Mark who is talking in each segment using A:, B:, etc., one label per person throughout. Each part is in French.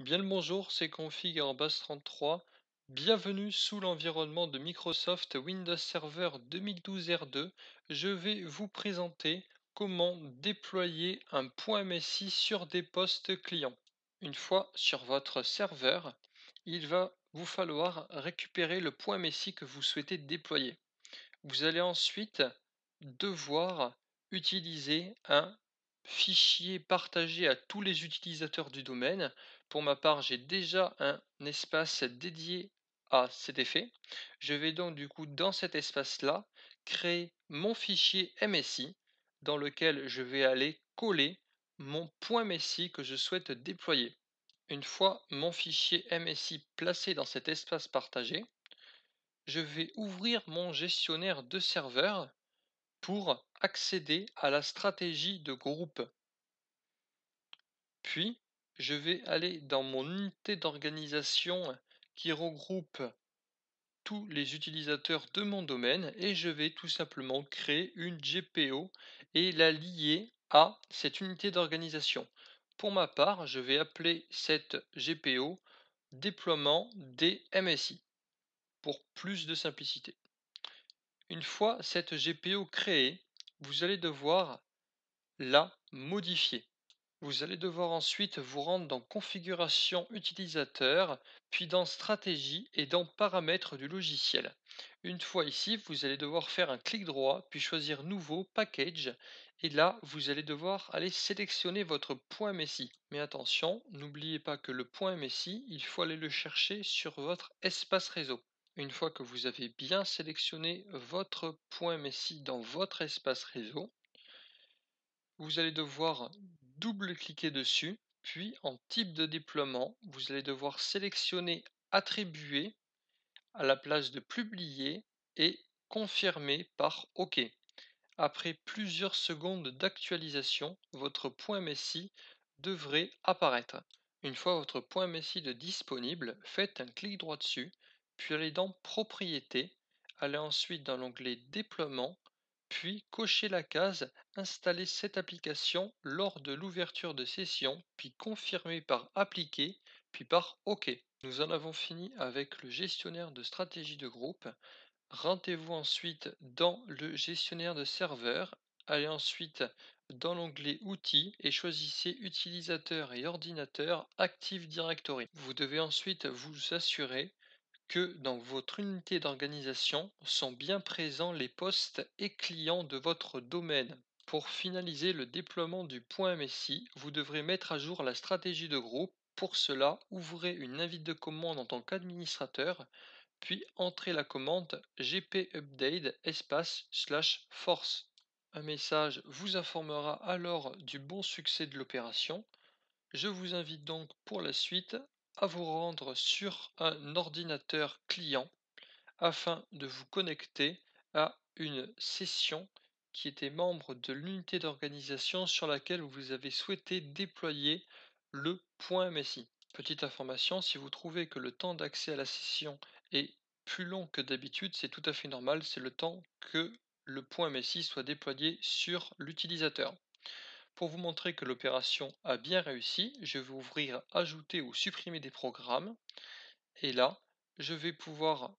A: Bien le bonjour, c'est Config en base 33. Bienvenue sous l'environnement de Microsoft Windows Server 2012 R2. Je vais vous présenter comment déployer un .msi sur des postes clients. Une fois sur votre serveur, il va vous falloir récupérer le .msi que vous souhaitez déployer. Vous allez ensuite devoir utiliser un fichier partagé à tous les utilisateurs du domaine. Pour ma part, j'ai déjà un espace dédié à cet effet. Je vais donc du coup dans cet espace-là créer mon fichier MSI dans lequel je vais aller coller mon .msi que je souhaite déployer. Une fois mon fichier MSI placé dans cet espace partagé, je vais ouvrir mon gestionnaire de serveur pour accéder à la stratégie de groupe. Puis, je vais aller dans mon unité d'organisation qui regroupe tous les utilisateurs de mon domaine et je vais tout simplement créer une GPO et la lier à cette unité d'organisation. Pour ma part, je vais appeler cette GPO déploiement des MSI pour plus de simplicité. Une fois cette GPO créée, vous allez devoir la modifier. Vous allez devoir ensuite vous rendre dans configuration utilisateur, puis dans stratégie et dans paramètres du logiciel. Une fois ici, vous allez devoir faire un clic droit, puis choisir nouveau package et là, vous allez devoir aller sélectionner votre .msi. Mais attention, n'oubliez pas que le .msi, il faut aller le chercher sur votre espace réseau. Une fois que vous avez bien sélectionné votre .msi dans votre espace réseau, vous allez devoir double-cliquer dessus, puis en type de déploiement, vous allez devoir sélectionner Attribuer à la place de Publier et confirmer par OK. Après plusieurs secondes d'actualisation, votre .msi devrait apparaître. Une fois votre .msi de disponible, faites un clic droit dessus, puis allez dans Propriétés, allez ensuite dans l'onglet Déploiement, puis cochez la case Installer cette application lors de l'ouverture de session, puis confirmer par Appliquer, puis par OK. Nous en avons fini avec le gestionnaire de stratégie de groupe. Rendez-vous ensuite dans le gestionnaire de serveur, allez ensuite dans l'onglet Outils et choisissez Utilisateur et ordinateur Active Directory. Vous devez ensuite vous assurer que dans votre unité d'organisation sont bien présents les postes et clients de votre domaine. Pour finaliser le déploiement du .msi, vous devrez mettre à jour la stratégie de groupe. Pour cela, ouvrez une invite de commande en tant qu'administrateur puis entrez la commande gpupdate /force. Un message vous informera alors du bon succès de l'opération. Je vous invite donc pour la suite à vous rendre sur un ordinateur client afin de vous connecter à une session qui était membre de l'unité d'organisation sur laquelle vous avez souhaité déployer le .msi. Petite information, si vous trouvez que le temps d'accès à la session est plus long que d'habitude, c'est tout à fait normal, c'est le temps que le .msi soit déployé sur l'utilisateur. Pour vous montrer que l'opération a bien réussi, je vais ouvrir Ajouter ou supprimer des programmes et là, je vais pouvoir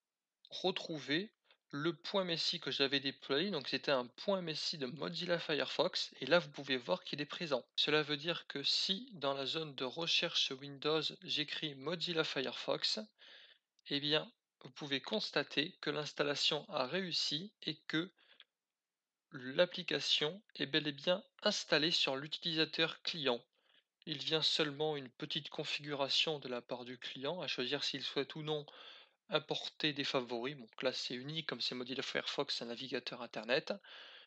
A: retrouver le .msi que j'avais déployé, donc c'était un .msi de Mozilla Firefox, et là vous pouvez voir qu'il est présent. Cela veut dire que si dans la zone de recherche Windows j'écris Mozilla Firefox, eh bien vous pouvez constater que l'installation a réussi et que l'application est bel et bien installée sur l'utilisateur client. Il vient seulement une petite configuration de la part du client à choisir s'il souhaite ou non importer des favoris. Donc là, c'est unique, comme c'est Mozilla Firefox, un navigateur internet.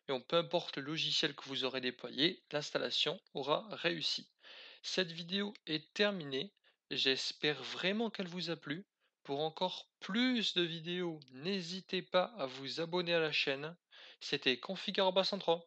A: Et peu importe le logiciel que vous aurez déployé, l'installation aura réussi. Cette vidéo est terminée. J'espère vraiment qu'elle vous a plu. Pour encore plus de vidéos, n'hésitez pas à vous abonner à la chaîne. C'était Config 103.